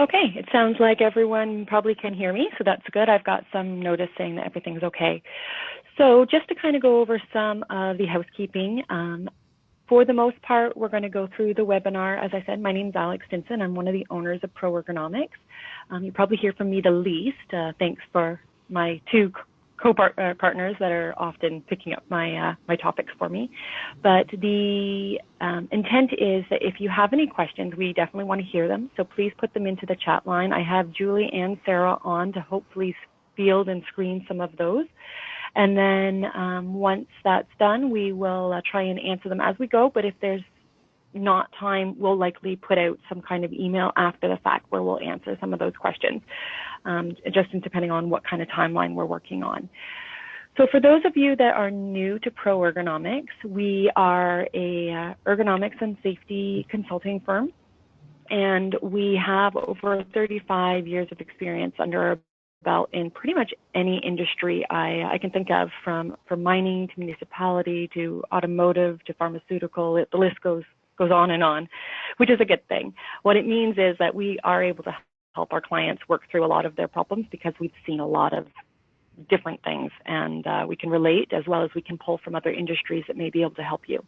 Okay, it sounds like everyone probably can hear me, so that's good. I've got some notice saying that everything's okay. So just to kind of go over some of the housekeeping, for the most part, we're going to go through the webinar. As I said, my name is Alex Stinson. I'm one of the owners of PROergonomics. You probably hear from me the least. Thanks for my two co-partners that are often picking up my topics for me. But the intent is that if you have any questions, we definitely want to hear them. So please put them into the chat line. I have Julie and Sarah on to hopefully field and screen some of those. And then once that's done, we will try and answer them as we go. But if there's not time, we'll likely put out some kind of email after the fact where we'll answer some of those questions, just depending on what kind of timeline we're working on. So for those of you that are new to PROergonomics, we are a ergonomics and safety consulting firm, and we have over 35 years of experience under our belt in pretty much any industry I can think of, from mining to municipality to automotive to pharmaceutical. The list goes on, which is a good thing. What it means is that we are able to help our clients work through a lot of their problems because we've seen a lot of different things, and we can relate as well as we can pull from other industries that may be able to help you.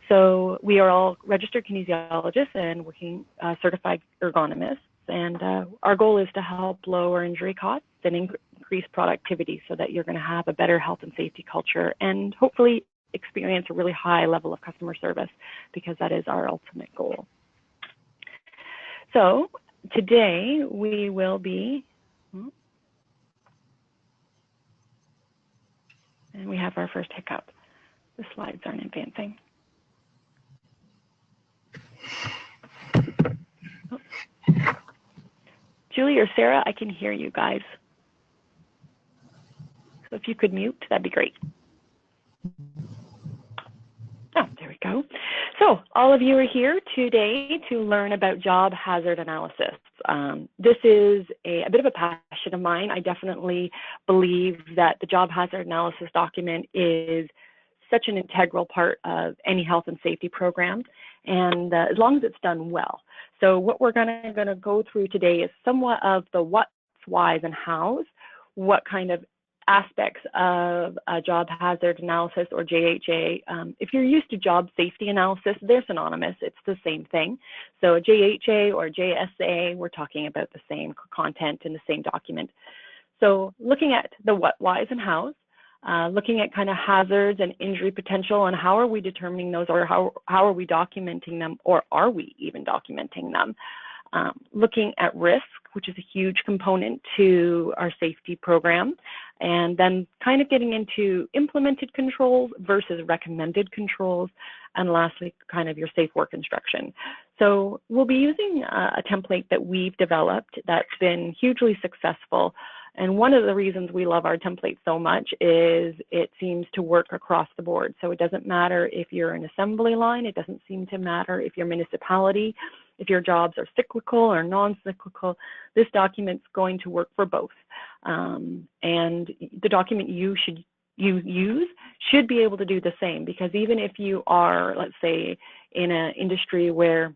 So we are all registered kinesiologists and working certified ergonomists. And our goal is to help lower injury costs and increase productivity so that you're going to have a better health and safety culture and hopefully experience a really high level of customer service, because that is our ultimate goal. So today we will be, and we have our first hiccup. The slides aren't advancing. Oh. Julie or Sarah, I can hear you guys. So if you could mute, that'd be great. Oh, there we go. So all of you are here today to learn about job hazard analysis. This is a bit of a passion of mine. I definitely believe that the job hazard analysis document is such an integral part of any health and safety program, and as long as it's done well. So what we're going to go through today is somewhat of the what's, whys, and hows, what kind of aspects of a job hazard analysis or JHA. If you're used to job safety analysis, they're synonymous. It's the same thing. So a JHA or JSA, we're talking about the same content in the same document. So looking at the what, whys, and hows, looking at kind of hazards and injury potential and how are we determining those, or how are we documenting them, or are we even documenting them? Looking at risk, which is a huge component to our safety program, and then kind of getting into implemented controls versus recommended controls, and lastly, kind of your safe work instruction. So we'll be using a template that we've developed that's been hugely successful. And one of the reasons we love our template so much is it seems to work across the board. So it doesn't matter if you're an assembly line, it doesn't seem to matter if you're municipality, if your jobs are cyclical or non-cyclical, this document's going to work for both. And the document you use should be able to do the same, because even if you are, let's say, in an industry where,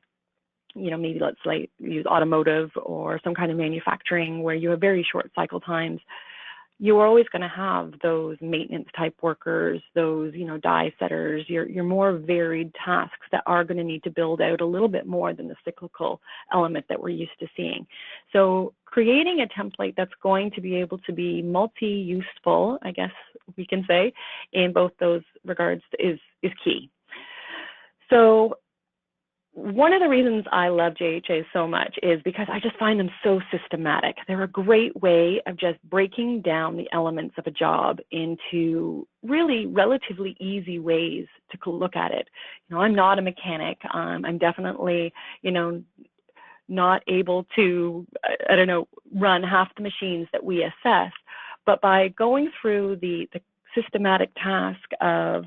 maybe let's say use automotive or some kind of manufacturing where you have very short cycle times, you're always going to have those maintenance type workers, those, die setters, your more varied tasks that are going to need to build out a little bit more than the cyclical element that we're used to seeing. So creating a template that's going to be able to be multi-useful, I guess we can say, in both those regards is key. So one of the reasons I love JHAs so much is because I just find them so systematic. They're a great way of just breaking down the elements of a job into really relatively easy ways to look at it. I'm not a mechanic. I'm definitely, not able to, run half the machines that we assess. But by going through the systematic task of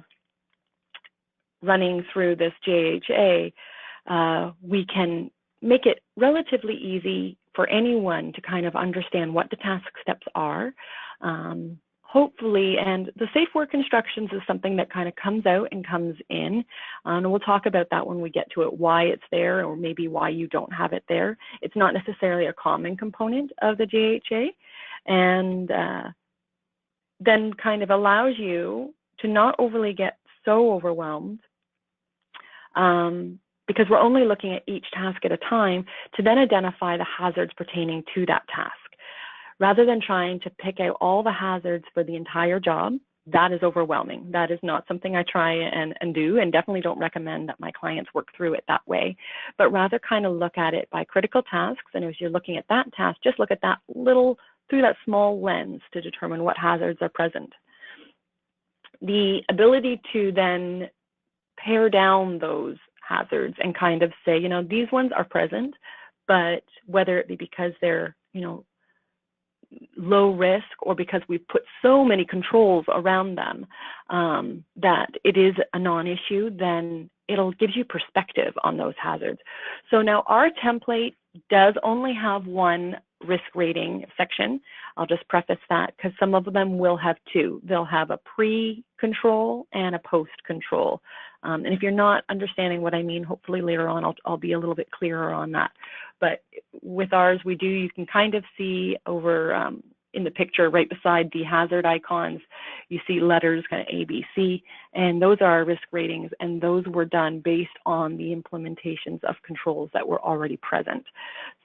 running through this JHA, we can make it relatively easy for anyone to kind of understand what the task steps are, hopefully, and the safe work instructions is something that kind of comes out and comes in, and we'll talk about that when we get to it, why it's there or maybe why you don't have it there. It's not necessarily a common component of the JHA, and then kind of allows you to not overly get so overwhelmed, because we're only looking at each task at a time, to then identify the hazards pertaining to that task. Rather than trying to pick out all the hazards for the entire job, that is overwhelming. That is not something I try and do, and definitely don't recommend that my clients work through it that way, but rather kind of look at it by critical tasks. And as you're looking at that task, just look at that through that small lens to determine what hazards are present. The ability to then pare down those hazards and kind of say, you know, these ones are present, but whether it be because they're, you know, low risk or because we've put so many controls around them that it is a non-issue, then it'll give you perspective on those hazards. So now our template does only have one risk rating section. I'll just preface that because some of them will have two. They'll have a pre-control and a post-control. And if you're not understanding what I mean, hopefully later on I'll be a little bit clearer on that. But with ours, you can kind of see over in the picture right beside the hazard icons, you see letters kind of A, B, C, and those are our risk ratings, and those were done based on the implementations of controls that were already present.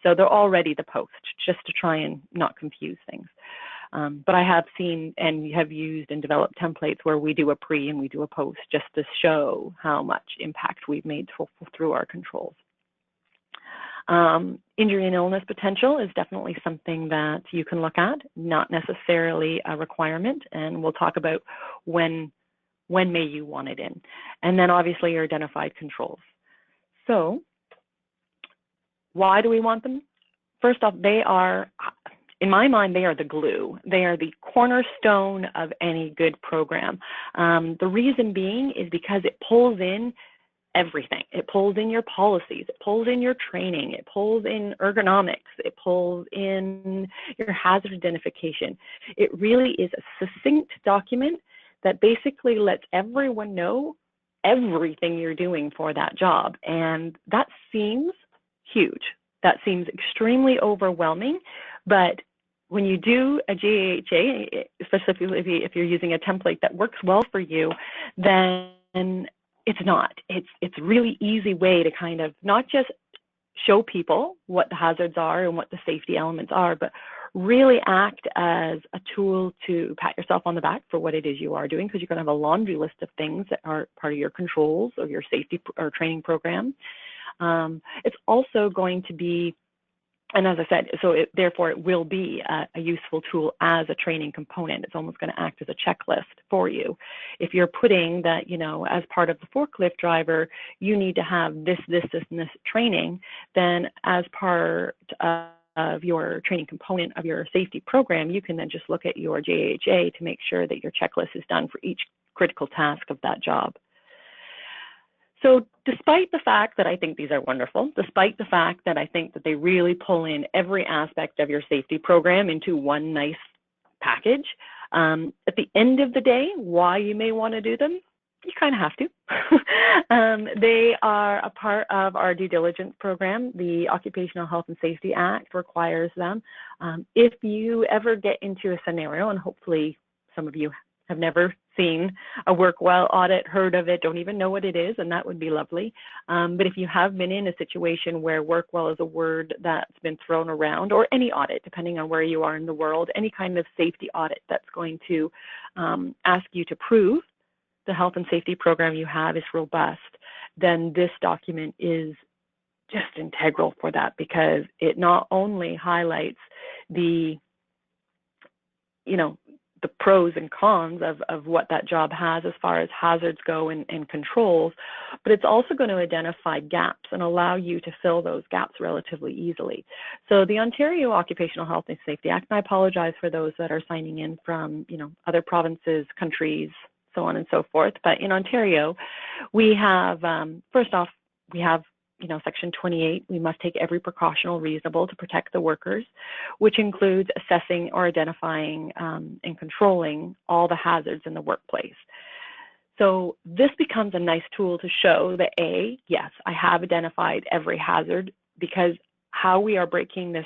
So they're already the post, just to try and not confuse things. But I have seen and have used and developed templates where we do a pre and we do a post just to show how much impact we've made through our controls. Injury and illness potential is definitely something that you can look at, not necessarily a requirement, and we'll talk about when may you want it in. And then obviously your identified controls. So why do we want them? First off, they are, in my mind, they are the glue. They are the cornerstone of any good program. The reason being is because it pulls in everything. It pulls in your policies, it pulls in your training, it pulls in ergonomics, it pulls in your hazard identification. It really is a succinct document that basically lets everyone know everything you're doing for that job. And that seems huge. That seems extremely overwhelming, but when you do a JHA, especially if you're using a template that works well for you, then it's not. It's a really easy way to kind of not just show people what the hazards are and what the safety elements are, but really act as a tool to pat yourself on the back for what it is you are doing, because you're going to have a laundry list of things that are part of your controls or your safety or training program. It's also going to be, and as I said, therefore it will be a useful tool as a training component. It's almost going to act as a checklist for you. If you're putting that, you know, as part of the forklift driver, you need to have this, this, this, and this training, then as part of your training component of your safety program, you can then just look at your JHA to make sure that your checklist is done for each critical task of that job. So despite the fact that I think these are wonderful, despite the fact that I think that they really pull in every aspect of your safety program into one nice package, at the end of the day, why you may want to do them, you kind of have to. They are a part of our due diligence program. The Occupational Health and Safety Act requires them. If you ever get into a scenario, and hopefully some of you have never seen a WorkWell audit, heard of it, don't even know what it is, and that would be lovely. But if you have been in a situation where WorkWell is a word that's been thrown around, or any audit, depending on where you are in the world, any kind of safety audit that's going to ask you to prove the health and safety program you have is robust, then this document is just integral for that, because it not only highlights the, you know, the pros and cons of what that job has as far as hazards go and controls, but it's also going to identify gaps and allow you to fill those gaps relatively easily. So the Ontario Occupational Health and Safety Act, and I apologize for those that are signing in from, you know, other provinces, countries, so on and so forth, but in Ontario, we have, first off, we have Section 28, we must take every precaution reasonable to protect the workers, which includes assessing or identifying and controlling all the hazards in the workplace. So this becomes a nice tool to show that yes, I have identified every hazard, because how we are breaking this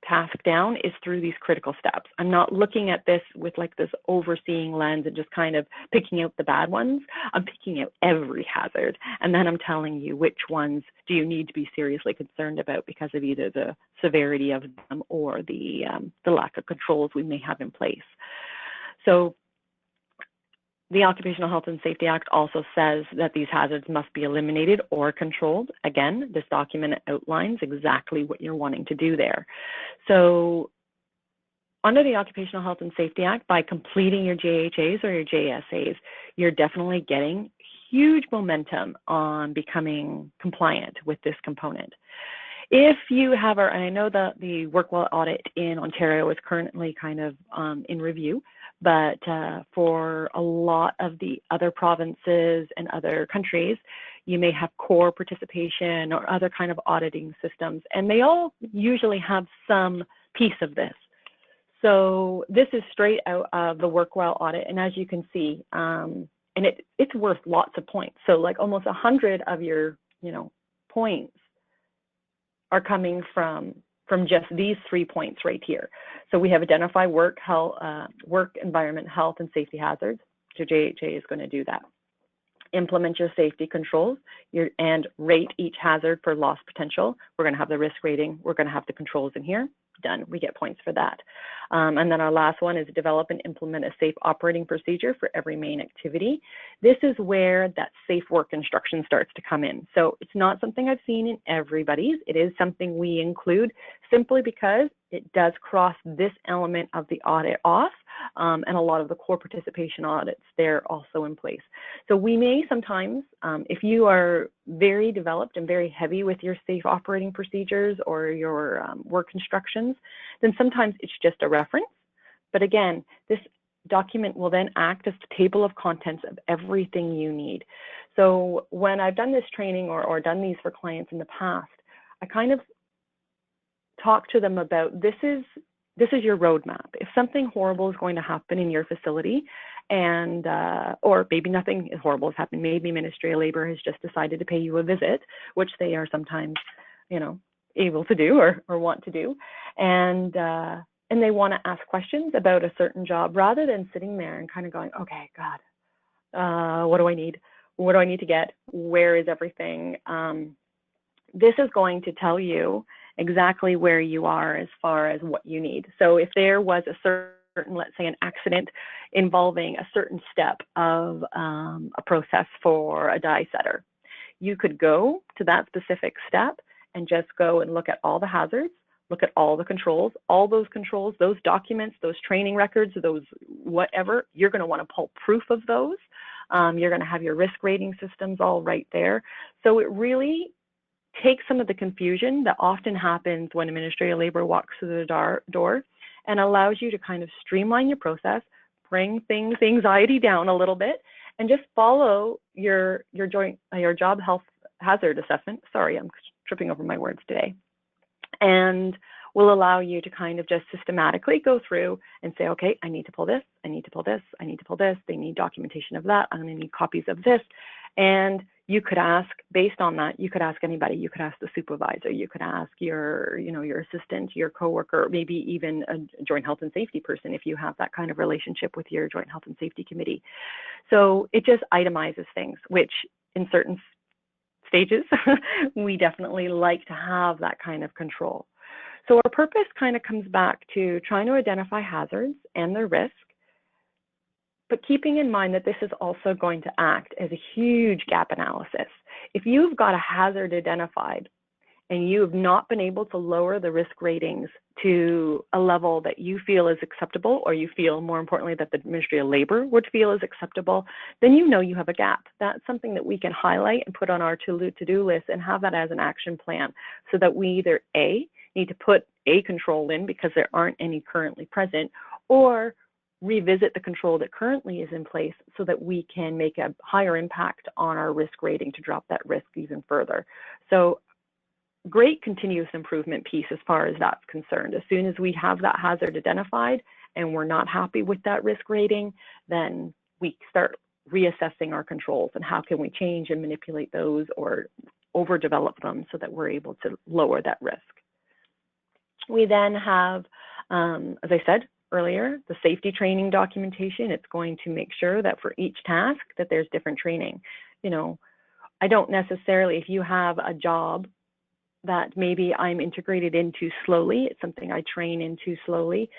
task down is through these critical steps. I'm not looking at this with like this overseeing lens and just kind of picking out the bad ones. I'm picking out every hazard, and then I'm telling you which ones do you need to be seriously concerned about because of either the severity of them or the lack of controls we may have in place. So the Occupational Health and Safety Act also says that these hazards must be eliminated or controlled. Again, this document outlines exactly what you're wanting to do there. So under the Occupational Health and Safety Act, by completing your JHAs or your JSAs, you're definitely getting huge momentum on becoming compliant with this component. If you have, and I know that the WorkWell audit in Ontario is currently kind of in review, but for a lot of the other provinces and other countries, you may have core participation or other kind of auditing systems, and they all usually have some piece of this. So this is straight out of the WorkWell audit, and as you can see, and it's worth lots of points. So like almost 100 of your points are coming from just these 3 points right here. So we have identify work environment, health, and safety hazards. Your JHA is going to do that. Implement your safety controls and rate each hazard for loss potential. We're going to have the risk rating. We're going to have the controls in here. Done. We get points for that. And then our last one is develop and implement a safe operating procedure for every main activity. This is where that safe work instruction starts to come in. So it's not something I've seen in everybody's. It is something we include simply because it does cross this element of the audit off, and a lot of the core participation audits they're also in place. So we may sometimes, if you are very developed and very heavy with your safe operating procedures or your work instructions, then sometimes it's just a reference. But again, this document will then act as the table of contents of everything you need. So when I've done this training or done these for clients in the past, I kind of talk to them about this is your roadmap. If something horrible is going to happen in your facility, and or maybe nothing horrible is happening, maybe Ministry of Labor has just decided to pay you a visit, which they are sometimes, able to do or want to do, and they want to ask questions about a certain job rather than sitting there and kind of going, okay, God, what do I need? What do I need to get? Where is everything? This is going to tell you exactly where you are as far as what you need. So if there was a certain, let's say an accident involving a certain step of a process for a die setter, you could go to that specific step and just go and look at all the hazards, look at all the controls, those documents, those training records, those whatever, you're going to want to pull proof of those. You're going to have your risk rating systems all right there. So it really takes some of the confusion that often happens when Administrative Labor walks through the door and allows you to kind of streamline your process, bring anxiety down a little bit, and just follow your job health hazard assessment. Sorry, I'm tripping over my words today. And will allow you to kind of just systematically go through and say, okay, I need to pull this, I need to pull this, I need to pull this, they need documentation of that, I'm going to need copies of this. And you could ask, based on that, you could ask anybody. You could ask the supervisor, you could ask your assistant, your coworker, maybe even a joint health and safety person if you have that kind of relationship with your joint health and safety committee. So it just itemizes things, which in certain stages, we definitely like to have that kind of control. So our purpose kind of comes back to trying to identify hazards and their risk, but keeping in mind that this is also going to act as a huge gap analysis. If you've got a hazard identified and you have not been able to lower the risk ratings to a level that you feel is acceptable, or you feel, more importantly, that the Ministry of Labor would feel is acceptable, then you know you have a gap. That's something that we can highlight and put on our to-do list and have that as an action plan, so that we either A, need to put a control in because there aren't any currently present, or revisit the control that currently is in place so that we can make a higher impact on our risk rating to drop that risk even further. So great continuous improvement piece as far as that's concerned. As soon as we have that hazard identified and we're not happy with that risk rating, then we start reassessing our controls and how can we change and manipulate those or overdevelop them so that we're able to lower that risk. We then have, as I said earlier, the safety training documentation. It's going to make sure that for each task that there's different training. You know, I don't necessarily, if you have a job that maybe I'm integrated into slowly, it's something I train into slowly,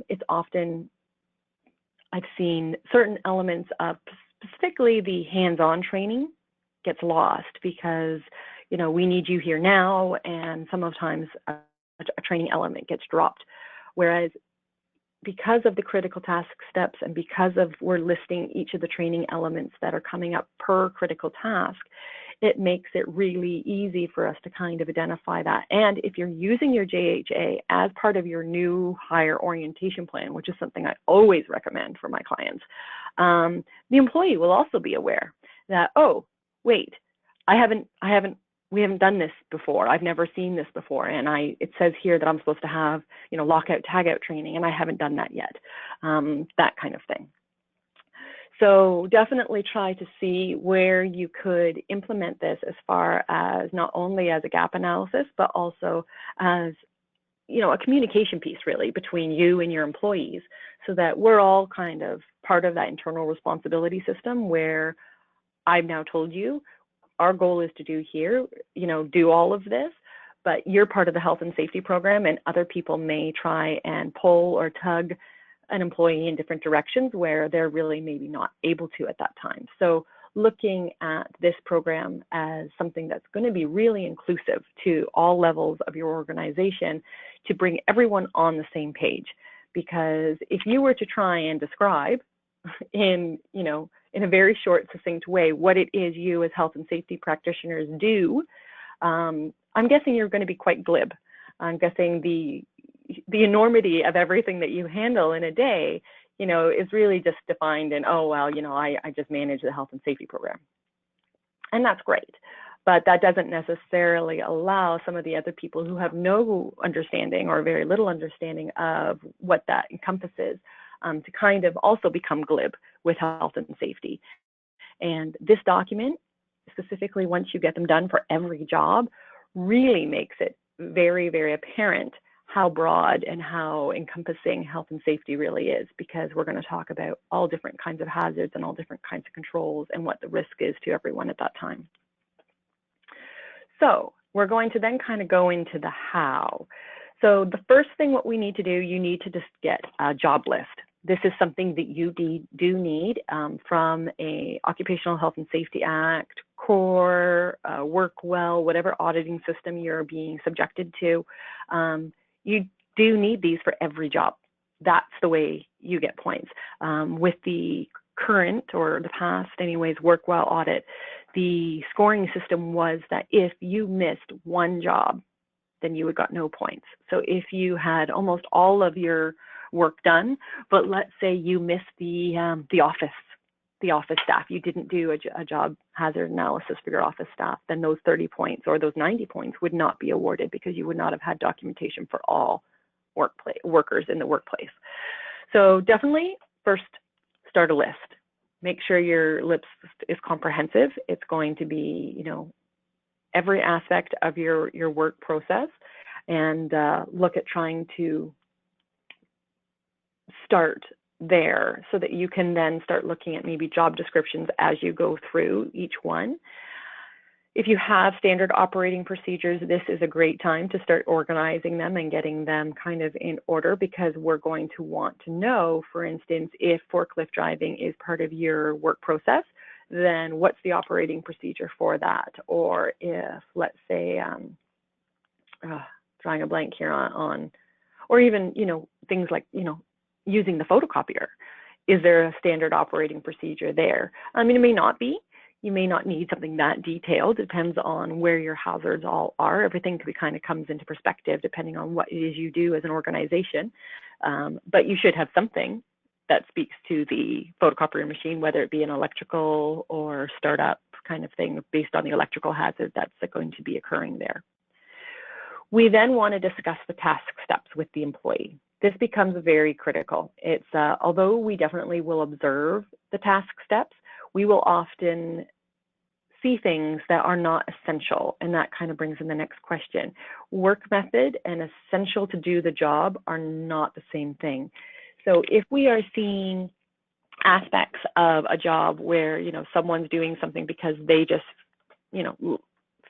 it's often, I've seen certain elements of specifically the hands-on training gets lost because, you know, we need you here now, and sometimes a training element gets dropped. Whereas because of the critical task steps and because of we're listing each of the training elements that are coming up per critical task, it makes it really easy for us to kind of identify that. And if you're using your JHA as part of your new hire orientation plan, which is something I always recommend for my clients, the employee will also be aware that, oh, wait, we haven't done this before. I've never seen this before. And it says here that I'm supposed to have, you know, lockout, tagout training, and I haven't done that yet, that kind of thing. So definitely try to see where you could implement this as far as not only as a gap analysis, but also as, you know, a communication piece really between you and your employees so that we're all kind of part of that internal responsibility system where I've now told you our goal is to do here, you know, do all of this, but you're part of the health and safety program and other people may try and pull or tug an employee in different directions where they're really maybe not able to at that time. So looking at this program as something that's going to be really inclusive to all levels of your organization to bring everyone on the same page. Because if you were to try and describe in, you know, in a very short, succinct way what it is you as health and safety practitioners do, I'm guessing you're going to be quite glib. I'm guessing the enormity of everything that you handle in a day, you know, is really just defined in, oh, well, you know, I just manage the health and safety program. And that's great. But that doesn't necessarily allow some of the other people who have no understanding or very little understanding of what that encompasses to kind of also become glib with health and safety. And this document, specifically once you get them done for every job, really makes it very, very apparent how broad and how encompassing health and safety really is, because we're going to talk about all different kinds of hazards and all different kinds of controls and what the risk is to everyone at that time. So we're going to then kind of go into the how. So the first thing what we need to do, you need to just get a job list. This is something that you do need from a Occupational Health and Safety Act, CORE, WorkWell, whatever auditing system you're being subjected to. You do need these for every job. That's the way you get points. With the current, or the past anyways, WorkWell audit, the scoring system was that if you missed one job, then you would got no points. So if you had almost all of your work done, but let's say you missed the office staff, you didn't do a job hazard analysis for your office staff, then those 30 points or those 90 points would not be awarded because you would not have had documentation for all workers in the workplace. So definitely first start a list. Make sure your list is comprehensive. It's going to be, you know, every aspect of your work process, and look at trying to start there so that you can then start looking at maybe job descriptions as you go through each one. If you have standard operating procedures, this is a great time to start organizing them and getting them kind of in order, because we're going to want to know, for instance, if forklift driving is part of your work process, then what's the operating procedure for that? Or if, let's say, drawing a blank here on, or even, you know, things like, you know, using the photocopier. Is there a standard operating procedure there? I mean, it may not be. You may not need something that detailed. It depends on where your hazards all are. Everything kind of comes into perspective depending on what it is you do as an organization. But you should have something that speaks to the photocopier machine, whether it be an electrical or startup kind of thing based on the electrical hazard that's going to be occurring there. We then want to discuss the task steps with the employee. This becomes very critical. It's although we definitely will observe the task steps, we will often see things that are not essential, and that kind of brings in the next question. Work method and essential to do the job are not the same thing. So if we are seeing aspects of a job where, you know, someone's doing something because they just, you know,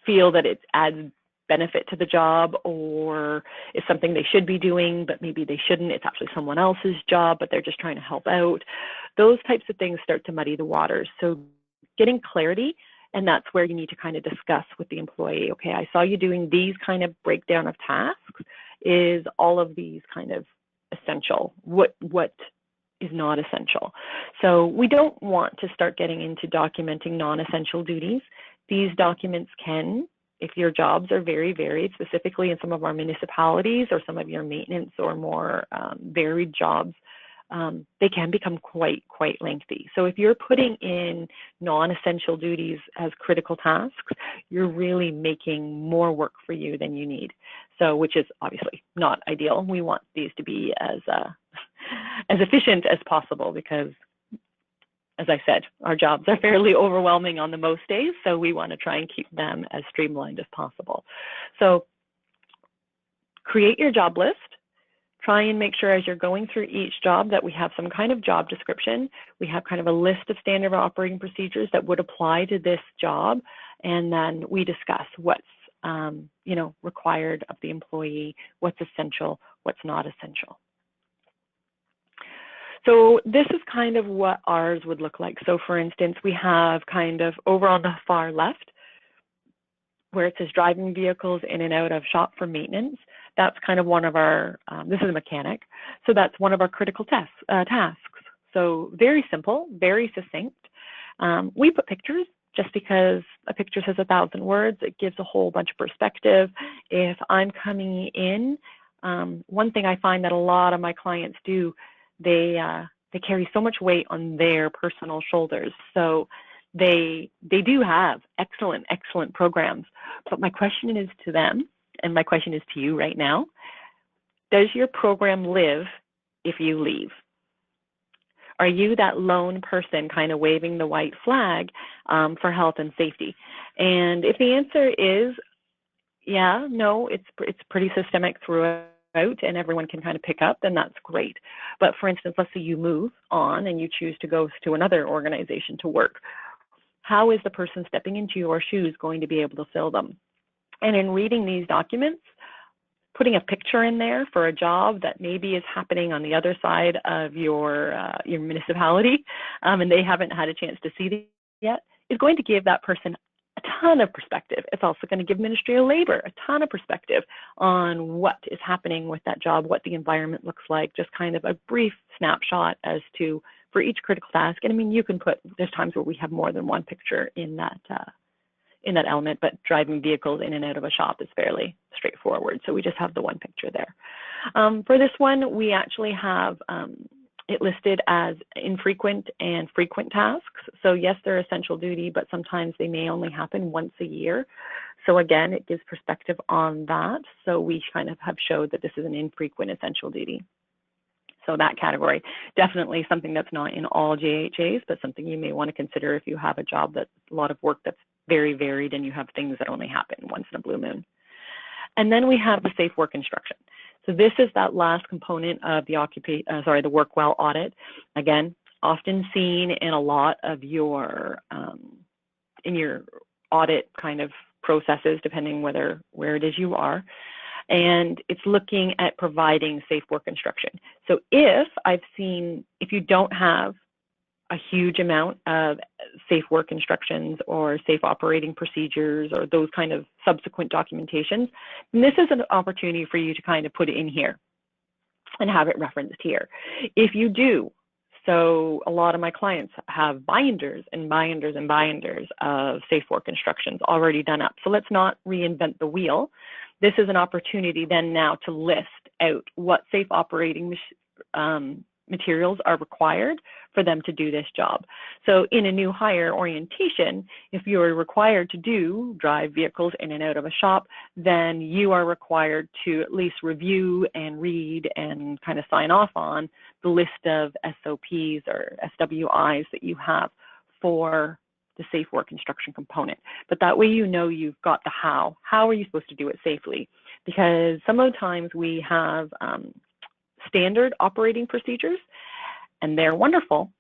feel that it adds benefit to the job, or is something they should be doing, but maybe they shouldn't, it's actually someone else's job, but they're just trying to help out. Those types of things start to muddy the waters. So getting clarity, and that's where you need to kind of discuss with the employee, okay, I saw you doing these kind of breakdown of tasks. Is all of these kind of essential? What is not essential? So we don't want to start getting into documenting non-essential duties. These documents can, if your jobs are very varied, specifically in some of our municipalities or some of your maintenance or more varied jobs, they can become quite lengthy. So if you're putting in non-essential duties as critical tasks, you're really making more work for you than you need. So, which is obviously not ideal. We want these to be as efficient as possible, because, as I said, our jobs are fairly overwhelming on the most days, so we want to try and keep them as streamlined as possible. So create your job list. Try and make sure as you're going through each job that we have some kind of job description. We have kind of a list of standard operating procedures that would apply to this job, and then we discuss what's you know, required of the employee, what's essential, what's not essential. So this is kind of what ours would look like. So for instance, we have kind of over on the far left, where it says driving vehicles in and out of shop for maintenance. That's kind of one of our, this is a mechanic, so that's one of our critical tasks. So very simple, very succinct. We put pictures just because a picture says 1,000 words. It gives a whole bunch of perspective. If I'm coming in, one thing I find that a lot of my clients do, they carry so much weight on their personal shoulders. So they do have excellent programs. But my question is to them, and my question is to you right now, does your program live if you leave? Are you that lone person kind of waving the white flag for health and safety? And if the answer is, yeah, no, it's pretty systemic throughout and everyone can kind of pick up, then that's great. But for instance, let's say you move on and you choose to go to another organization to work. How is the person stepping into your shoes going to be able to fill them? And in reading these documents, putting a picture in there for a job that maybe is happening on the other side of your municipality, and they haven't had a chance to see it yet, is going to give that person a ton of perspective. It's also going to give ministerial labor a ton of perspective on what is happening with that job, what the environment looks like, just kind of a brief snapshot as to for each critical task. And I mean, you can put, there's times where we have more than one picture in that element, but driving vehicles in and out of a shop is fairly straightforward. So we just have the one picture there. For this one, we actually have it listed as infrequent and frequent tasks. So yes, they're essential duty, but sometimes they may only happen once a year. So again, it gives perspective on that. So we kind of have showed that this is an infrequent essential duty. So that category, definitely something that's not in all JHAs, but something you may want to consider if you have a job that's a lot of work that's very varied and you have things that only happen once in a blue moon. And then we have the safe work instruction. So this is that last component of the work well audit. Again, often seen in a lot of your in your audit kind of processes, depending where it is you are. And it's looking at providing safe work instruction. So if you don't have a huge amount of safe work instructions or safe operating procedures or those kind of subsequent documentations, then this is an opportunity for you to kind of put it in here and have it referenced here. If you do, so a lot of my clients have binders and binders and binders of safe work instructions already done up. So let's not reinvent the wheel. This is an opportunity then now to list out what safe operating materials are required for them to do this job. So in a new hire orientation, if you're required to drive vehicles in and out of a shop, then you are required to at least review and read and kind of sign off on the list of SOPs or SWIs that you have for the safe work instruction component. But that way you know you've got the how. How are you supposed to do it safely? Because some of the times we have standard operating procedures, and they're wonderful,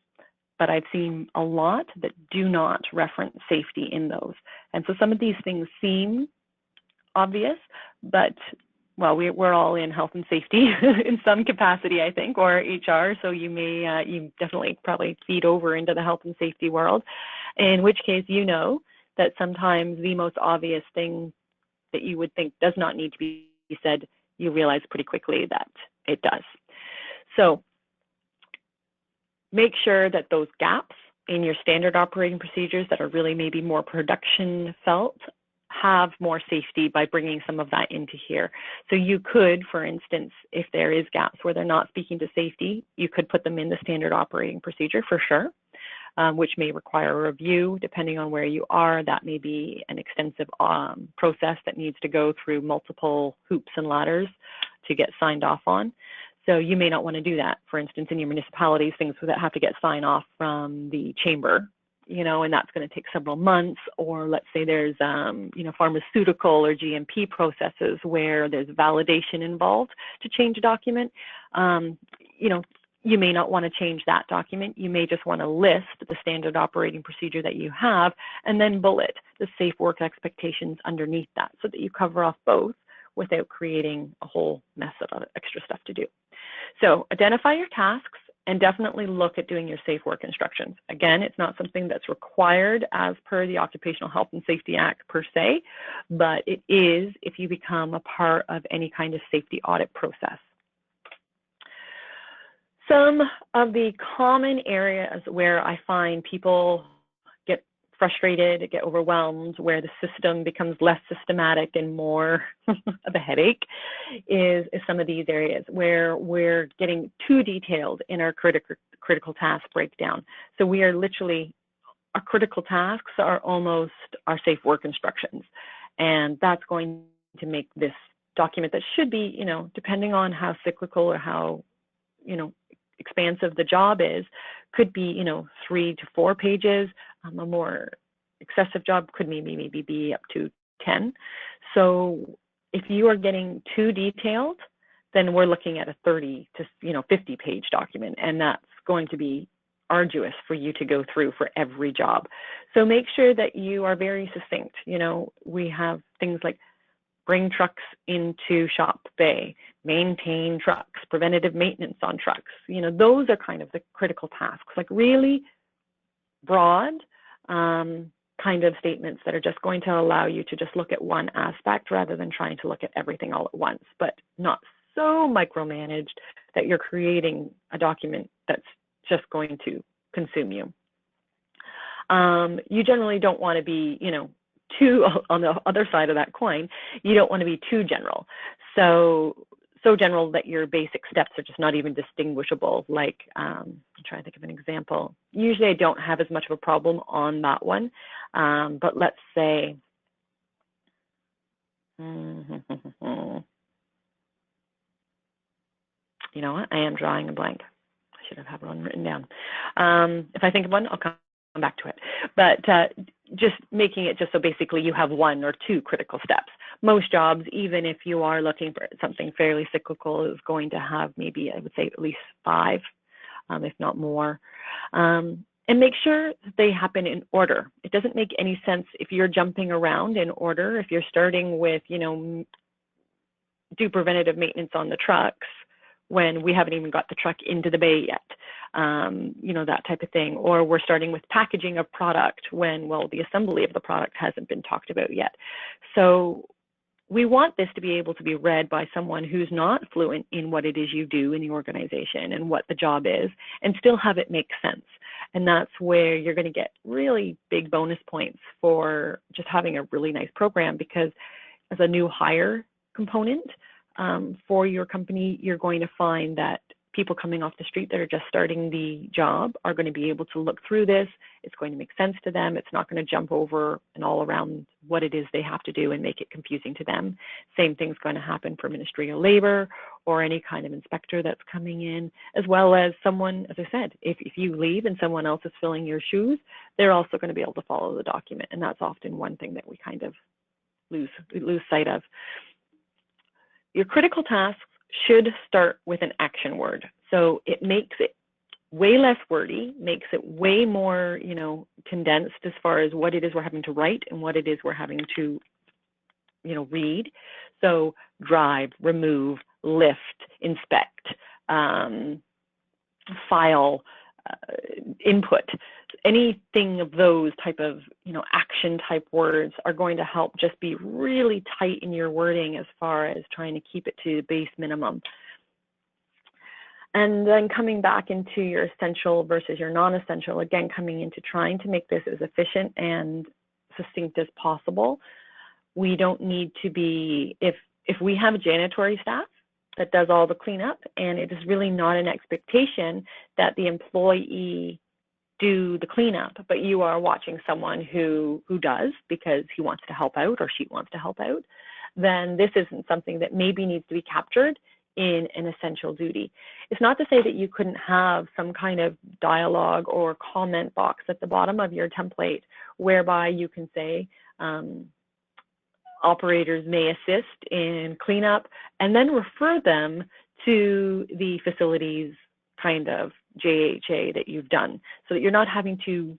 but I've seen a lot that do not reference safety in those. And so some of these things seem obvious, but well, we're all in health and safety in some capacity, I think, or HR, so you may, you definitely probably feed over into the health and safety world, in which case you know that sometimes the most obvious thing that you would think does not need to be said, you realize pretty quickly that it does. So make sure that those gaps in your standard operating procedures that are really maybe more production felt have more safety by bringing some of that into here. So you could, for instance, if there is gaps where they're not speaking to safety, you could put them in the standard operating procedure for sure, which may require a review depending on where you are. That may be an extensive process that needs to go through multiple hoops and ladders to get signed off on. So you may not want to do that. For instance, in your municipalities, things that have to get sign off from the chamber, you know, and that's going to take several months. Or let's say there's, you know, pharmaceutical or GMP processes where there's validation involved to change a document. You know, you may not want to change that document. You may just want to list the standard operating procedure that you have and then bullet the safe work expectations underneath that so that you cover off both without creating a whole mess of extra stuff to do. So identify your tasks and definitely look at doing your safe work instructions. Again, it's not something that's required as per the Occupational Health and Safety Act per se, but it is if you become a part of any kind of safety audit process. Some of the common areas where I find people get frustrated, get overwhelmed, where the system becomes less systematic and more of a headache is some of these areas where we're getting too detailed in our critical task breakdown. So we are literally, our critical tasks are almost our safe work instructions. And that's going to make this document that should be, you know, depending on how cyclical or how, you know, expansive the job is, could be, you know, 3 to 4 pages. A more excessive job could maybe be up to 10. So if you are getting too detailed, then we're looking at a 30 to, you know, 50-page document, and that's going to be arduous for you to go through for every job. So make sure that you are very succinct. You know, we have things like bring trucks into shop bay, maintain trucks, preventative maintenance on trucks. You know, those are kind of the critical tasks, like really broad kind of statements that are just going to allow you to just look at one aspect rather than trying to look at everything all at once, but not so micromanaged that you're creating a document that's just going to consume you. You generally don't want to be, you know, too, on the other side of that coin, you don't want to be too general. So general that your basic steps are just not even distinguishable. Like, I'm trying to think of an example. Usually I don't have as much of a problem on that one, but let's say, you know what, I am drawing a blank. I should have had one written down. If I think of one, I'll come back to it. But just making it just so basically you have 1 or 2 critical steps. Most jobs, even if you are looking for something fairly cyclical, is going to have maybe, I would say, at least 5, if not more. And make sure they happen in order. It doesn't make any sense if you're jumping around in order. If you're starting with, you know, do preventative maintenance on the trucks when we haven't even got the truck into the bay yet, you know, that type of thing. Or we're starting with packaging of product when, well, the assembly of the product hasn't been talked about yet. So we want this to be able to be read by someone who's not fluent in what it is you do in the organization and what the job is, and still have it make sense. And that's where you're going to get really big bonus points for just having a really nice program, because as a new hire component, for your company, you're going to find that people coming off the street that are just starting the job are going to be able to look through this. It's going to make sense to them. It's not going to jump over and all around what it is they have to do and make it confusing to them. Same thing's going to happen for Ministry of Labor or any kind of inspector that's coming in, as well as someone, as I said, if you leave and someone else is filling your shoes, they're also going to be able to follow the document. And that's often one thing that we kind of lose sight of. Your critical tasks should start with an action word. So it makes it way less wordy, makes it way more, condensed as far as what it is we're having to write and what it is we're having to, read. So drive, remove, lift, inspect, file, input, anything of those type of, action type words are going to help just be really tight in your wording as far as trying to keep it to the base minimum. And then coming back into your essential versus your non-essential, again, coming into trying to make this as efficient and succinct as possible. We don't need to be, if we have a janitory staff that does all the cleanup, and it is really not an expectation that the employee do the cleanup, but you are watching someone who does because he wants to help out or she wants to help out, then this isn't something that maybe needs to be captured in an essential duty. It's not to say that you couldn't have some kind of dialogue or comment box at the bottom of your template whereby you can say, operators may assist in cleanup, and then refer them to the facilities kind of JHA that you've done, so that you're not having to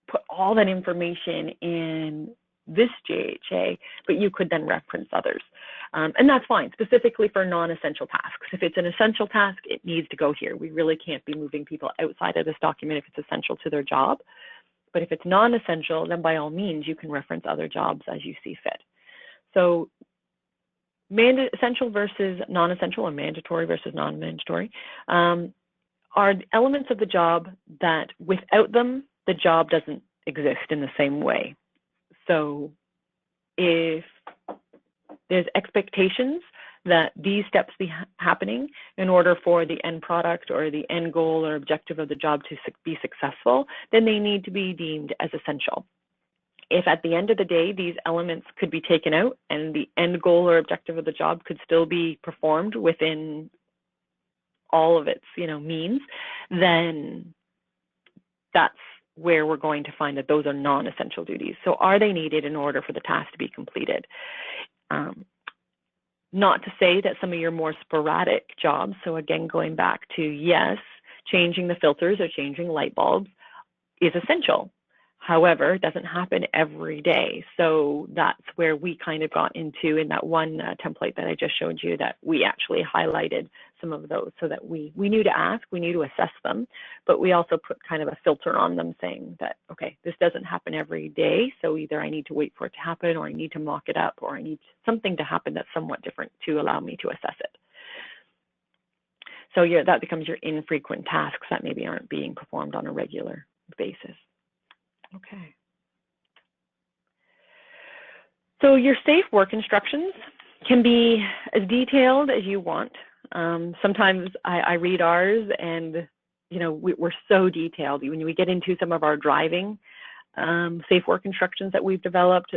put all that information in this JHA, but you could then reference others. And that's fine, specifically for non-essential tasks. If it's an essential task, it needs to go here. We really can't be moving people outside of this document if it's essential to their job. But if it's non-essential, then by all means, you can reference other jobs as you see fit. So essential versus non-essential, or mandatory versus non-mandatory, are elements of the job that without them, the job doesn't exist in the same way. So if there's expectations that these steps be happening in order for the end product or the end goal or objective of the job to be successful, then they need to be deemed as essential. If at the end of the day, these elements could be taken out and the end goal or objective of the job could still be performed within all of its, means, then that's where we're going to find that those are non-essential duties. So are they needed in order for the task to be completed? Not to say that some of your more sporadic jobs, so again, going back to, yes, changing the filters or changing light bulbs is essential. However, it doesn't happen every day. So that's where we kind of got into in that one template that I just showed you, that we actually highlighted some of those so that we knew to ask, we knew to assess them, but we also put kind of a filter on them saying that, okay, this doesn't happen every day. So either I need to wait for it to happen, or I need to mock it up, or I need something to happen that's somewhat different to allow me to assess it. So that becomes your infrequent tasks that maybe aren't being performed on a regular basis. Okay. So your safe work instructions can be as detailed as you want. Sometimes I read ours and, we're so detailed. When we get into some of our driving safe work instructions that we've developed,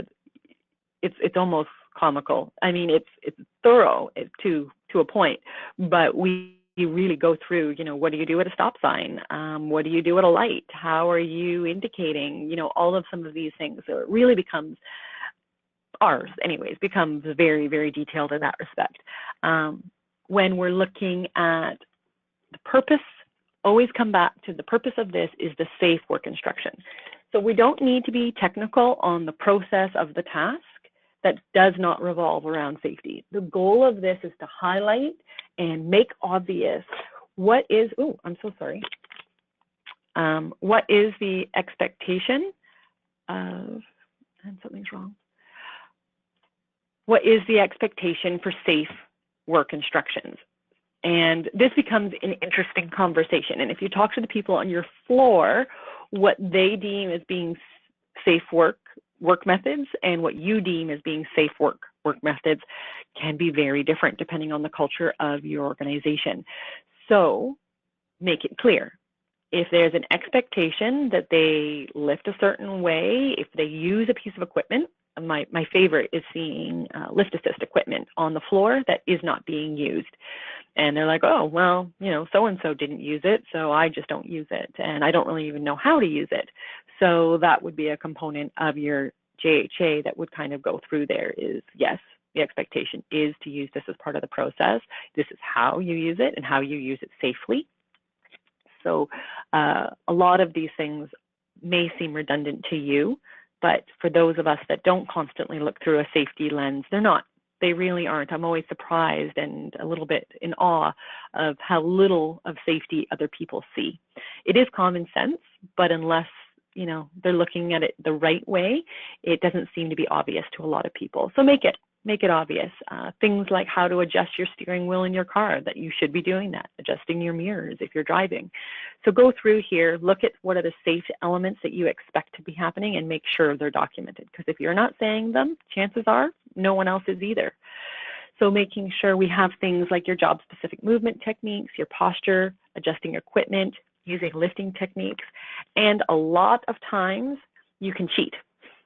it's almost comical. I mean, it's thorough to a point, but we really go through, what do you do at a stop sign? What do you do at a light? How are you indicating, all of some of these things. So it really becomes, ours anyways, becomes very, very detailed in that respect. When we're looking at the purpose, always come back to the purpose of this is the safe work instruction. So we don't need to be technical on the process of the task that does not revolve around safety. The goal of this is to highlight and make obvious what is, what is the expectation of, and something's wrong. What is the expectation for safe work instructions? And this becomes an interesting conversation. And if you talk to the people on your floor, what they deem as being safe work methods and what you deem as being safe work methods can be very different depending on the culture of your organization. So make it clear. If there's an expectation that they lift a certain way, if they use a piece of equipment, my favorite is seeing lift assist equipment on the floor that is not being used. And they're like, oh, well, you know, so-and-so didn't use it, so I just don't use it. And I don't really even know how to use it. So that would be a component of your JHA that would kind of go through there is, yes, the expectation is to use this as part of the process. This is how you use it and how you use it safely. So a lot of these things may seem redundant to you, but for those of us that don't constantly look through a safety lens, they're not. They really aren't. I'm always surprised and a little bit in awe of how little of safety other people see. It is common sense, but unless, you know, they're looking at it the right way, it doesn't seem to be obvious to a lot of people. So make it obvious. Things like how to adjust your steering wheel in your car, that you should be doing that, adjusting your mirrors if you're driving. So go through here, look at what are the safe elements that you expect to be happening and make sure they're documented. Because if you're not saying them, chances are no one else is either. So making sure we have things like your job-specific movement techniques, your posture, adjusting equipment, using lifting techniques, and a lot of times you can cheat,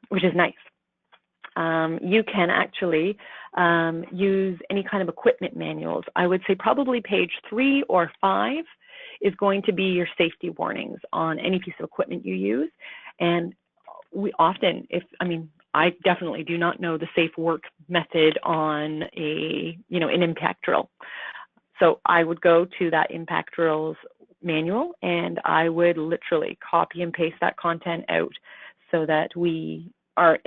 which is nice. You can actually use any kind of equipment manuals. I would say probably page 3 or 5 is going to be your safety warnings on any piece of equipment you use. And we often, I definitely do not know the safe work method on an impact drill. So I would go to that impact drill's manual and I would literally copy and paste that content out so that we are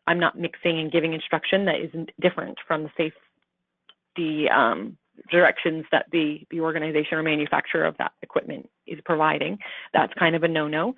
I'm not mixing and giving instruction that isn't different from the directions that the organization or manufacturer of that equipment is providing. That's kind of a no-no.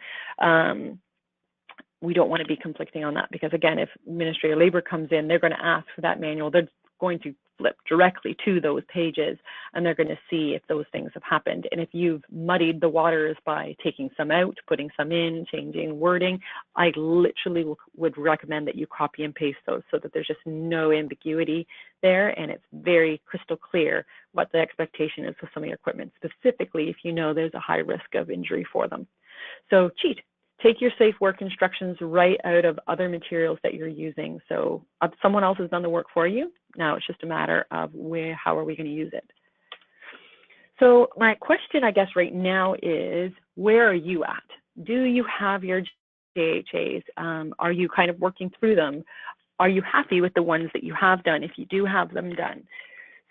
We don't want to be conflicting on that because, again, if administrative labor comes in, they're going to ask for that manual. They're going to flip directly to those pages and they're going to see if those things have happened. And if you've muddied the waters by taking some out, putting some in, changing wording, I literally would recommend that you copy and paste those so that there's just no ambiguity there and it's very crystal clear what the expectation is with some of your equipment, specifically if you know there's a high risk of injury for them. So cheat. Take your safe work instructions right out of other materials that you're using. So someone else has done the work for you. Now it's just a matter of how are we going to use it? So my question, I guess, right now is, where are you at? Do you have your JHAs? Are you kind of working through them? Are you happy with the ones that you have done, if you do have them done?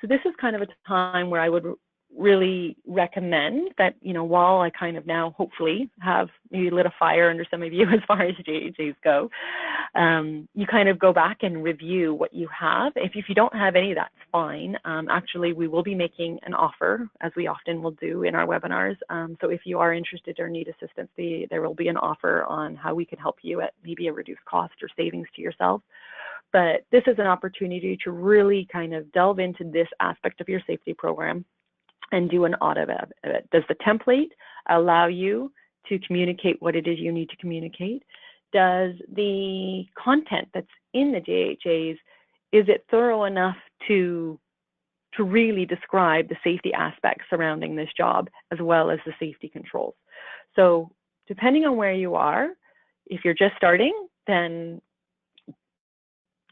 So this is kind of a time where I would really recommend that, while I kind of now hopefully have maybe lit a fire under some of you as far as JHAs go, you kind of go back and review what you have. If you don't have any, that's fine. Actually, we will be making an offer, as we often will do in our webinars. So if you are interested or need assistance, there will be an offer on how we can help you at maybe a reduced cost or savings to yourself. But this is an opportunity to really kind of delve into this aspect of your safety program and do an audit of it. Does the template allow you to communicate what it is you need to communicate? Does the content that's in the JHAs, is it thorough enough to really describe the safety aspects surrounding this job as well as the safety controls? So depending on where you are, if you're just starting, then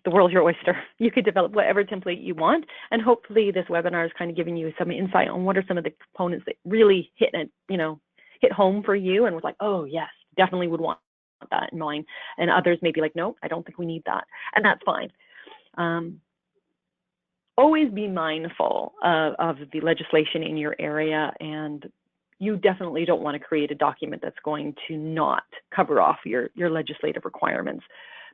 the world's your oyster. You could develop whatever template you want, and hopefully this webinar is kind of giving you some insight on what are some of the components that really hit home for you and was like, oh yes, definitely would want that in mind. And others may be like, no, I don't think we need that, and that's fine. Always be mindful of the legislation in your area, and you definitely don't want to create a document that's going to not cover off your legislative requirements,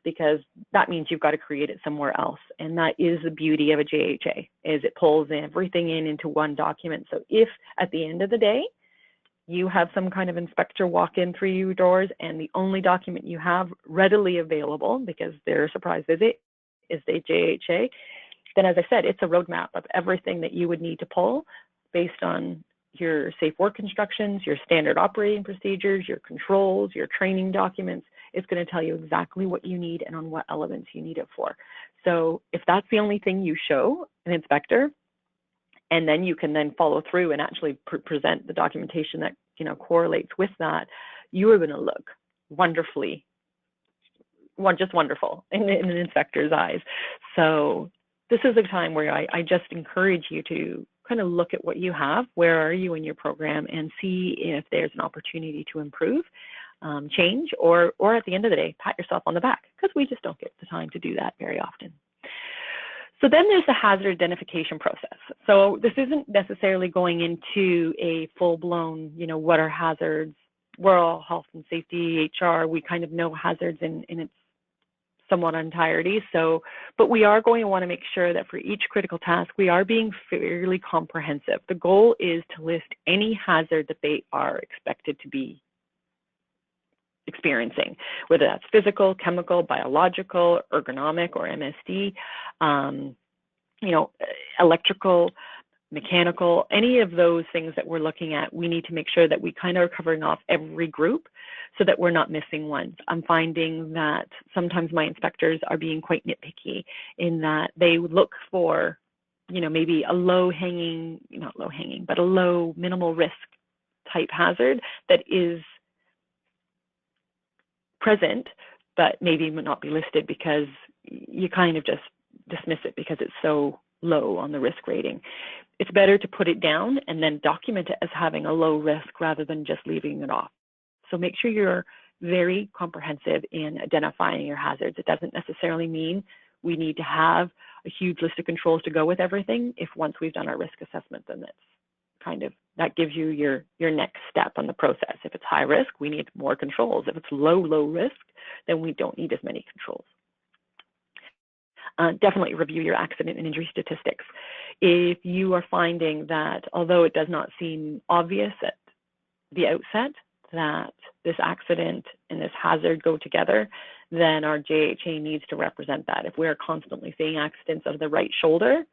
because that means you've got to create it somewhere else. And that is the beauty of a JHA, is it pulls everything into one document. So if at the end of the day, you have some kind of inspector walk in through your doors and the only document you have readily available, because their surprise visit is the JHA, then as I said, it's a roadmap of everything that you would need to pull based on your safe work instructions, your standard operating procedures, your controls, your training documents. It's going to tell you exactly what you need and on what elements you need it for. So if that's the only thing you show an inspector, and then you can then follow through and actually present the documentation that, you know, correlates with that, you are going to look wonderfully, just wonderful in an inspector's eyes. So this is a time where I just encourage you to kind of look at what you have, where are you in your program, and see if there's an opportunity to improve, change, or at the end of the day, pat yourself on the back, because we just don't get the time to do that very often. So then there's the hazard identification process. So this isn't necessarily going into a full-blown, you know, what are hazards? We're all health and safety, HR, we kind of know hazards in its somewhat entirety. So, but we are going to want to make sure that for each critical task, we are being fairly comprehensive. The goal is to list any hazard that they are expected to be experiencing, whether that's physical, chemical, biological, ergonomic, or MSD, you know, electrical, mechanical, any of those things that we're looking at, we need to make sure that we kind of are covering off every group so that we're not missing ones. I'm finding that sometimes my inspectors are being quite nitpicky in that they look for, you know, maybe a low-hanging, not low-hanging, but a low minimal risk type hazard that is present, but maybe not be listed because you kind of just dismiss it because it's so low on the risk rating. It's better to put it down and then document it as having a low risk rather than just leaving it off. So make sure you're very comprehensive in identifying your hazards. It doesn't necessarily mean we need to have a huge list of controls to go with everything. If once we've done our risk assessment, then that's kind of, that gives you your next step on the process. If it's high risk, we need more controls. If it's low risk, then we don't need as many controls. Definitely review your accident and injury statistics. If you are finding that, although it does not seem obvious at the outset that this accident and this hazard go together, then our JHA needs to represent that. If we're constantly seeing accidents of the right shoulder,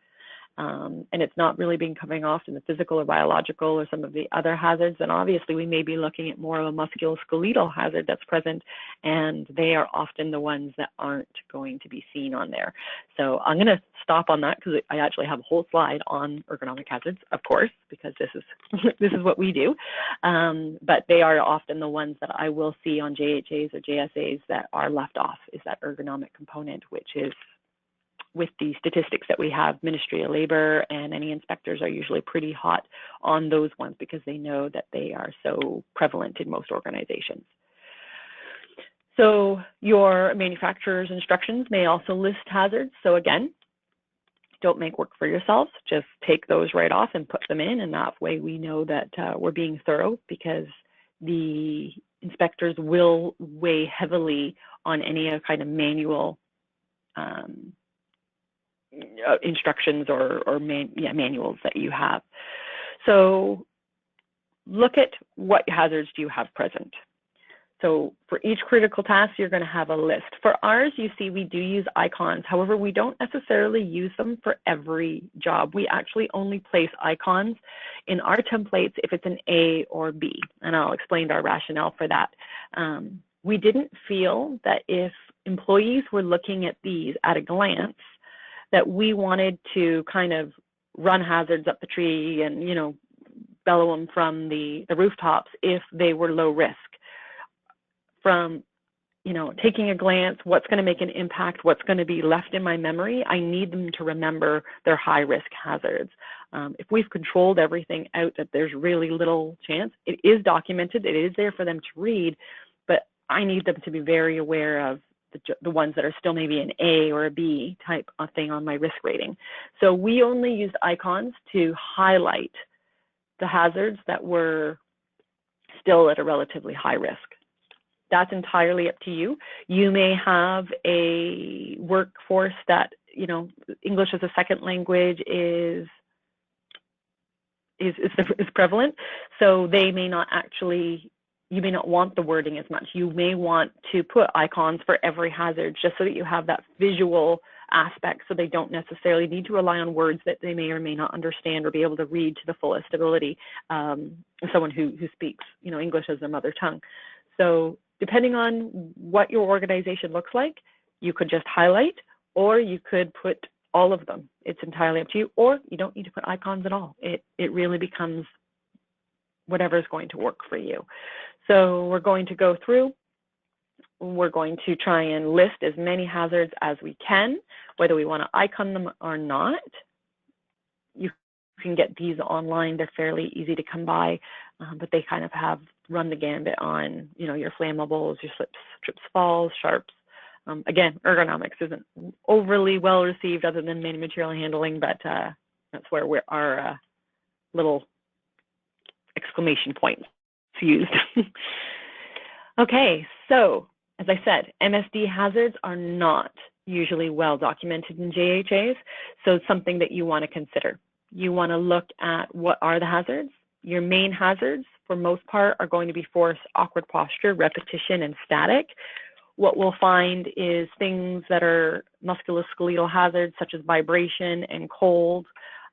and it's not really being coming off in the physical or biological or some of the other hazards, then obviously we may be looking at more of a musculoskeletal hazard that's present, and they are often the ones that aren't going to be seen on there. So I'm going to stop on that because I actually have a whole slide on ergonomic hazards, of course, because this is what we do. But they are often the ones that I will see on JHAs or JSAs that are left off, is that ergonomic component, which is with the statistics that we have, Ministry of Labor and any inspectors are usually pretty hot on those ones because they know that they are so prevalent in most organizations. So your manufacturer's instructions may also list hazards. So again, don't make work for yourselves, just take those right off and put them in, and that way we know that we're being thorough, because the inspectors will weigh heavily on any kind of manual instructions or manuals that you have. So look at what hazards do you have present. So for each critical task, you're going to have a list. For ours, you see we do use icons. However, we don't necessarily use them for every job. We actually only place icons in our templates if it's an A or B, and I'll explain our rationale for that. We didn't feel that if employees were looking at these at a glance, that we wanted to kind of run hazards up the tree and, you know, bellow them from the rooftops if they were low risk. From, you know, taking a glance, what's going to make an impact, what's going to be left in my memory, I need them to remember their high risk hazards. If we've controlled everything out that there's really little chance, it is documented, it is there for them to read, but I need them to be very aware of the ones that are still maybe an A or a B type of thing on my risk rating. So we only used icons to highlight the hazards that were still at a relatively high risk. That's entirely up to you. You may have a workforce that, you know, English as a second language is prevalent, so they may not actually, you may not want the wording as much. You may want to put icons for every hazard just so that you have that visual aspect, so they don't necessarily need to rely on words that they may or may not understand or be able to read to the fullest ability of someone who speaks, you know, English as their mother tongue. So depending on what your organization looks like, you could just highlight, or you could put all of them. it's entirely up to you, or you don't need to put icons at all. It really becomes whatever is going to work for you. So we're going to go through. We're going to try and list as many hazards as we can, whether we want to icon them or not. You can get these online. They're fairly easy to come by, but they kind of have run the gambit on, your flammables, your slips, trips, falls, sharps. Again, ergonomics isn't overly well received other than main material handling, but that's where our little exclamation points used. Okay, so as I said, MSD hazards are not usually well documented in JHAs, so it's something that you want to consider. You want to look at what are the hazards. Your main hazards, for most part, are going to be force, awkward posture, repetition, and static. What we'll find is things that are musculoskeletal hazards, such as vibration and cold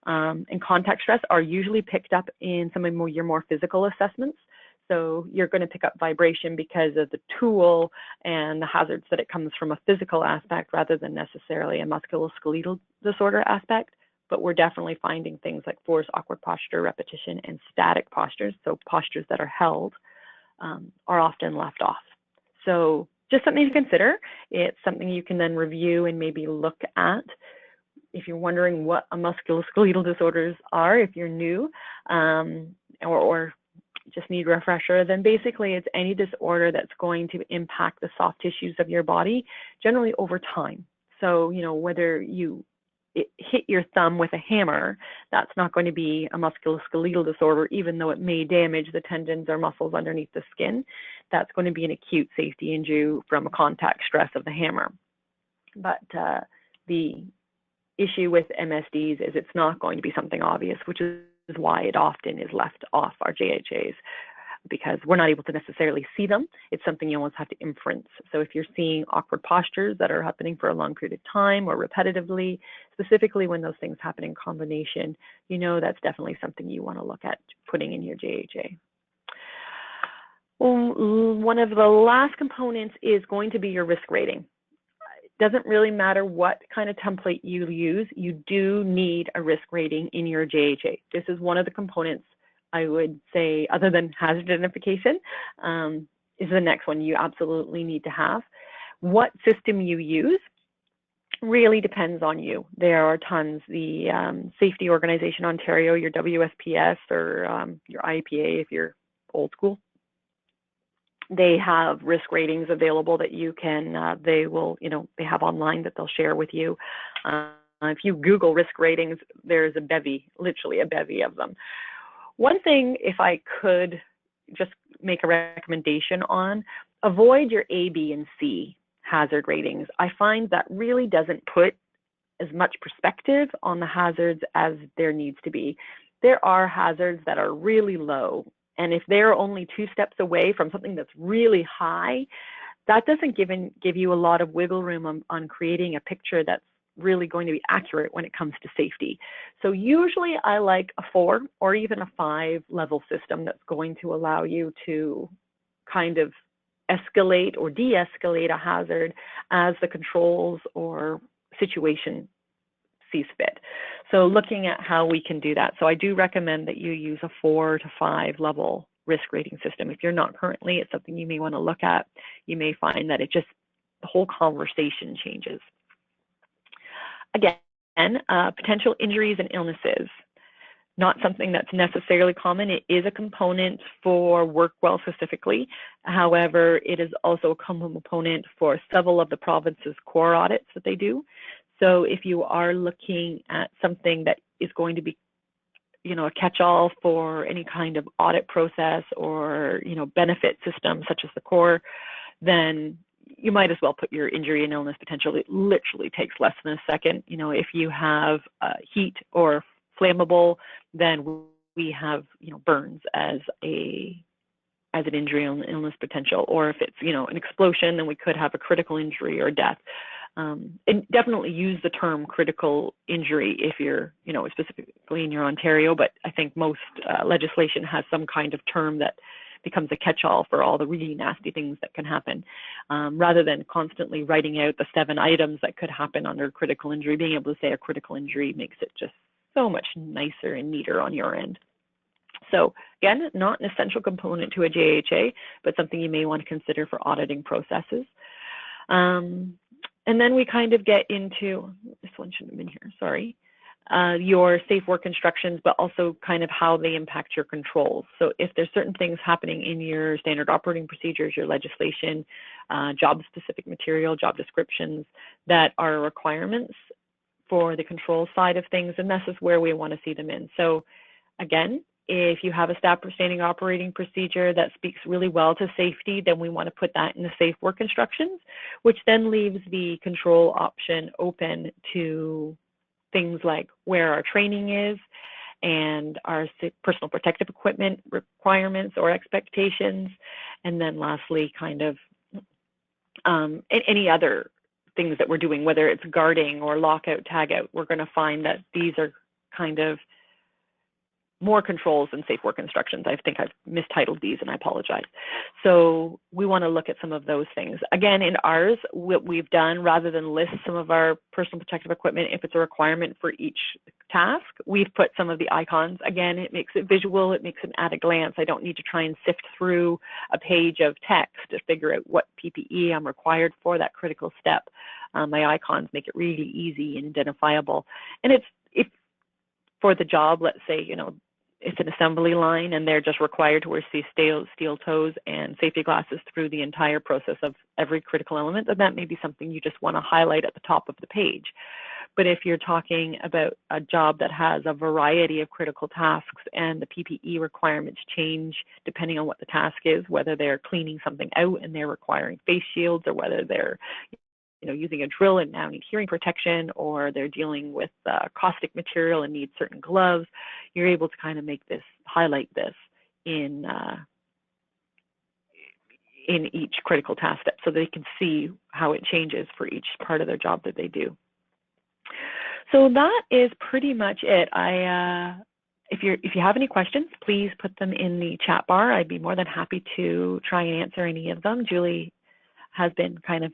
and contact stress, are usually picked up in some of your more physical assessments. So you're going to pick up vibration because of the tool and the hazards that it comes from a physical aspect rather than necessarily a musculoskeletal disorder aspect. But we're definitely finding things like force, awkward posture, repetition, and static postures. So postures that are held are often left off. So just something to consider. It's something you can then review and maybe look at. If you're wondering what a musculoskeletal disorders are, if you're new or just need a refresher, then basically it's any disorder that's going to impact the soft tissues of your body, generally over time. So, whether you hit your thumb with a hammer, that's not going to be a musculoskeletal disorder, even though it may damage the tendons or muscles underneath the skin. That's going to be an acute safety injury from a contact stress of the hammer. But the issue with MSDs is it's not going to be something obvious, which is why it often is left off our JHAs, because we're not able to necessarily see them. It's something you almost have to inference. So if you're seeing awkward postures that are happening for a long period of time or repetitively, specifically when those things happen in combination, that's definitely something you want to look at putting in your JHA. One of the last components is going to be your risk rating. Doesn't really matter what kind of template you use, you do need a risk rating in your JHA. This is one of the components I would say, other than hazard identification, is the next one you absolutely need to have. What system you use really depends on you. There are tons. The Safety Organization Ontario, your WSPS, or your IAPA if you're old school, they have risk ratings available that you can, they have online that they'll share with you. If you Google risk ratings, there's a bevy, literally a bevy of them. One thing, if I could just make a recommendation on, avoid your A, B, and C hazard ratings. I find that really doesn't put as much perspective on the hazards as there needs to be. There are hazards that are really low, and if they're only 2 steps away from something that's really high, that doesn't give you a lot of wiggle room on creating a picture that's really going to be accurate when it comes to safety. So usually I like a 4 or even a 5 level system that's going to allow you to kind of escalate or de-escalate a hazard as the controls or situation sees fit. So looking at how we can do that. So I do recommend that you use a 4 to 5 level risk rating system. If you're not currently, it's something you may want to look at. You may find that the whole conversation changes. Again, potential injuries and illnesses, not something that's necessarily common. It is a component for Workwell specifically. However, it is also a component for several of the province's core audits that they do. So if you are looking at something that is going to be, a catch-all for any kind of audit process or, benefit system such as the core, then you might as well put your injury and illness potential. It literally takes less than a second. If you have heat or flammable, then we have, burns as an injury and illness potential. Or if it's, an explosion, then we could have a critical injury or death. And definitely use the term critical injury if you're, specifically in your Ontario, but I think most legislation has some kind of term that becomes a catch-all for all the really nasty things that can happen. Rather than constantly writing out the 7 items that could happen under critical injury, being able to say a critical injury makes it just so much nicer and neater on your end. So again, not an essential component to a JHA, but something you may want to consider for auditing processes. And then we kind of get into, this one shouldn't have been here, sorry, your safe work instructions, but also kind of how they impact your controls. So if there's certain things happening in your standard operating procedures, your legislation, job-specific material, job descriptions that are requirements for the control side of things, and this is where we want to see them in. So again, if you have a standing operating procedure that speaks really well to safety, then we want to put that in the safe work instructions, which then leaves the control option open to things like where our training is and our personal protective equipment requirements or expectations. And then lastly, kind of any other things that we're doing, whether it's guarding or lockout, tagout, we're going to find that these are kind of more controls than safe work instructions. I think I've mistitled these and I apologize. So we want to look at some of those things. Again, in ours, what we've done, rather than list some of our personal protective equipment, if it's a requirement for each task, we've put some of the icons. Again, it makes it visual, it makes it at a glance. I don't need to try and sift through a page of text to figure out what PPE I'm required for that critical step. My icons make it really easy and identifiable. And if for the job, let's say, you know, it's an assembly line and they're just required to wear steel toes and safety glasses through the entire process of every critical element, then that may be something you just want to highlight at the top of the page. But if you're talking about a job that has a variety of critical tasks and the PPE requirements change depending on what the task is, whether they're cleaning something out and they're requiring face shields, or whether they're using a drill and now need hearing protection, or they're dealing with caustic material and need certain gloves, you're able to kind of make this, highlight this in each critical task step so they can see how it changes for each part of their job that they do. So that is pretty much it. If you have any questions, please put them in the chat bar. I'd be more than happy to try and answer any of them. Julie has been kind of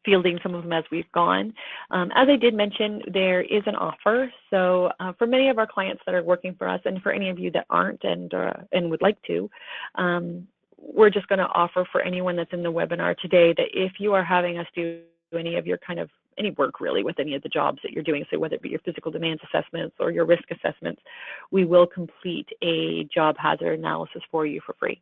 fielding some of them as we've gone. As I did mention, there is an offer. So for many of our clients that are working for us, and for any of you that aren't and would like to, we're just going to offer for anyone that's in the webinar today that if you are having us do any of your any work really with any of the jobs that you're doing, so whether it be your physical demands assessments or your risk assessments, we will complete a job hazard analysis for you for free.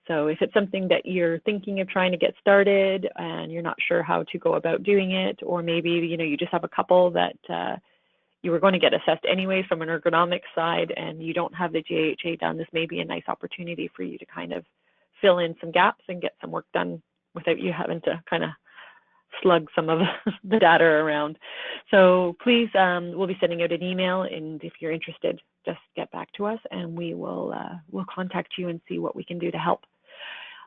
So if it's something that you're thinking of trying to get started and you're not sure how to go about doing it, or maybe you just have a couple that you were going to get assessed anyways from an ergonomic side and you don't have the JHA done, this may be a nice opportunity for you to kind of fill in some gaps and get some work done without you having to kind of slug some of the data around. So please, we'll be sending out an email, and if you're interested, just get back to us and we will we'll contact you and see what we can do to help.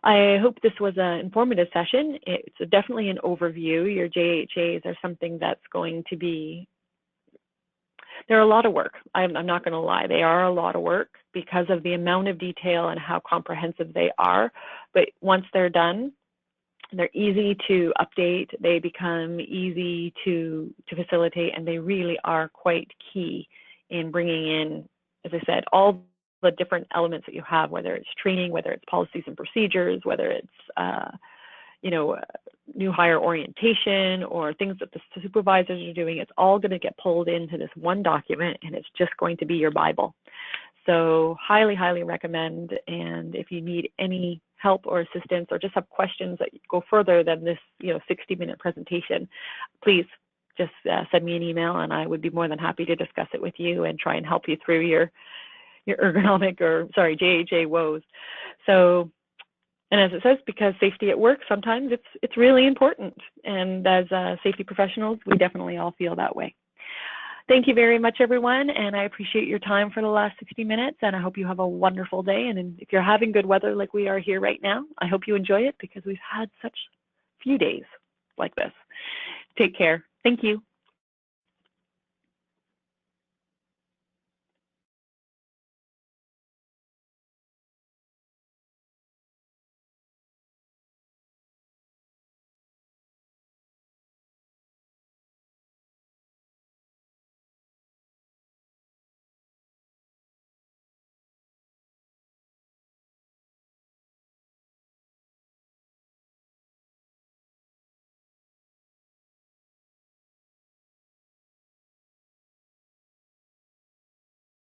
I hope this was an informative session. It's definitely an overview. Your JHAs are something that's going to be, they're a lot of work. I'm not going to lie. They are a lot of work because of the amount of detail and how comprehensive they are. But once they're done, they're easy to update. They become easy to facilitate, and they really are quite key in bringing in, as I said, all the different elements that you have, whether it's training, whether it's policies and procedures, whether it's new hire orientation or things that the supervisors are doing. It's all going to get pulled into this one document, and it's just going to be your Bible. So highly, highly recommend. And if you need any help or assistance, or just have questions that go further than this 60-minute presentation, please just send me an email, and I would be more than happy to discuss it with you and try and help you through your ergonomic JHA woes. So, and as it says, because safety at work, sometimes it's really important. And as safety professionals, we definitely all feel that way. Thank you very much, everyone, and I appreciate your time for the last 60 minutes, and I hope you have a wonderful day. And if you're having good weather like we are here right now, I hope you enjoy it, because we've had such few days like this. Take care. Thank you.